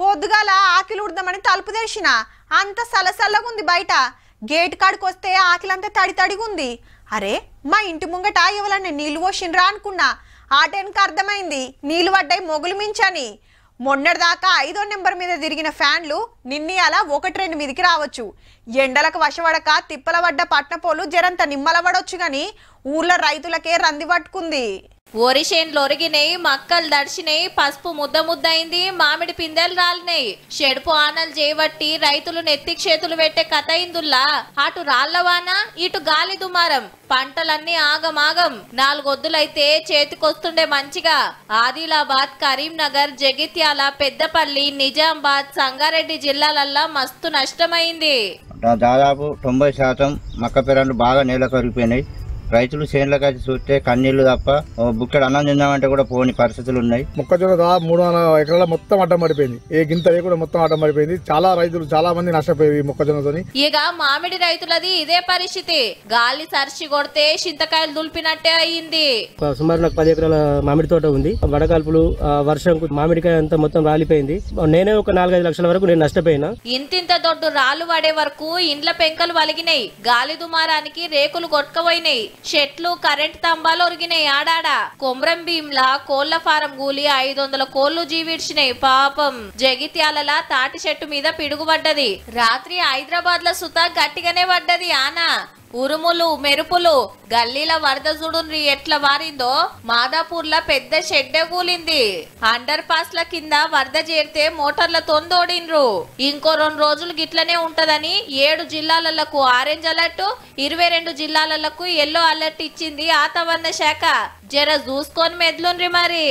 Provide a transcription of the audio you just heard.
పొద్దుగాల ఆకిలి ఉడదామని తలుపు తెరిచిన అంత సలసల్లగుంది బయట గేట్ కాడికి వస్తే ఆకిలంతా తడి తడిగుంది. అరే మా ఇంటి ముంగట ఎవరన్నా నీళ్లు పోసిండ్రా అనుకున్నా. ఆ టైంకి అర్థమైంది నీళ్లు పడ్డాయి మొగులు మించని. మొన్నటిదాకా 5వ నెంబర్ మీద తిరిగిన ఫ్యాన్లు నిన్ని అలా 1-2 మీదికి రావచ్చు. ఎండలకు వశపడక తిప్పల పడ్డ పట్నపోలు జరంత నిమ్మలబడొచ్చు గాని ఊర్ల రైతులకే రంది పట్టుకుంది. ఒరిషేన్లు ఒరిగినాయి, మక్కలు దడిచినాయి, పసుపు ముద్దయింది, మామిడి పిందెలు రాలినాయి. షెడుపు ఆనలు చేయబట్టి రైతులు నెత్తికి చేతులు పెట్టే కథ ఇందుల్లా. అటు రాళ్లవాన ఇటు గాలి దుమారం, పంటలన్నీ ఆగమాగం. 4 ఒద్దులైతే చేతికొస్తుండే మంచిగా. ఆదిలాబాద్, కరీంనగర్, జగిత్యాల, పెద్దపల్లి, నిజామాబాద్, సంగారెడ్డి జిల్లాలల్లా మస్తు నష్టమైంది. దాదాపు 90% మక్క పెరళ్ళు బాగా నేల కరిగిపోయినాయి. రైతులు చేనులకైతే చూస్తే కన్నీళ్లు తప్ప బుక్కడు అన్నం తిందామంటే కూడా పోని పరిస్థితులు ఉన్నాయి. మొక్కజొన్న దాదాపు 300 ఎకరాల మొత్తం అడ్డం పడిపోయింది. ఏ గింత కూడా మొత్తం అడ్డం పడిపోయింది. చాలా రైతులు చాలా మంది నష్టపోయి మొక్కజొన్నతోని. ఇక మామిడి రైతులది ఇదే పరిస్థితి. గాలి సరిచి కొడితే చింతకాయలు దులిపినట్టే అయ్యింది. సుమారు నాకు 10 ఎకరాల మామిడి తోట ఉంది. వడగాల్పులు వర్షం మామిడికాయ అంతా మొత్తం రాలిపోయింది. నేనే ఒక 4-5 లక్షల వరకు నేను నష్టపోయినా. ఇంతింత దొడ్డు రాళ్లు పడే వరకు ఇండ్ల పెంకలు వలిగినాయి. గాలి దుమారానికి రేకులు కొట్టుకుపోయినాయి. చెట్లు, కరెంట్ స్తంభాలు ఒరిగినాయి. ఆడాడ కొమ్రం భీంలా కోళ్ల ఫారం గూలి 500 కోళ్లు జీవిడ్చినాయి. పాపం జగిత్యాల తాటి చెట్టు మీద పిడుగుపడ్డది. రాత్రి హైదరాబాద్ లో సుతా గట్టిగానే పడ్డది. ఆనా ఉరుములు మెరుపులు, గల్లీల వరద చూడుండ్రి ఎట్లా వారిందో. మాదాపూర్ లా పెద్ద షెడ్డే కూలింది. అండర్ పాస్ ల కింద వరద చేరితే మోటార్ల తోందోడిండ్రు. ఇంకో 2 రోజులు గిట్లనే ఉంటదని 7 జిల్లాలకు ఆరెంజ్ అలర్ట్, 22 జిల్లాలకు ఎల్లో అలర్ట్ ఇచ్చింది వాతావరణ శాఖ. జర చూసుకొని మెద్లుండ్రి మరి.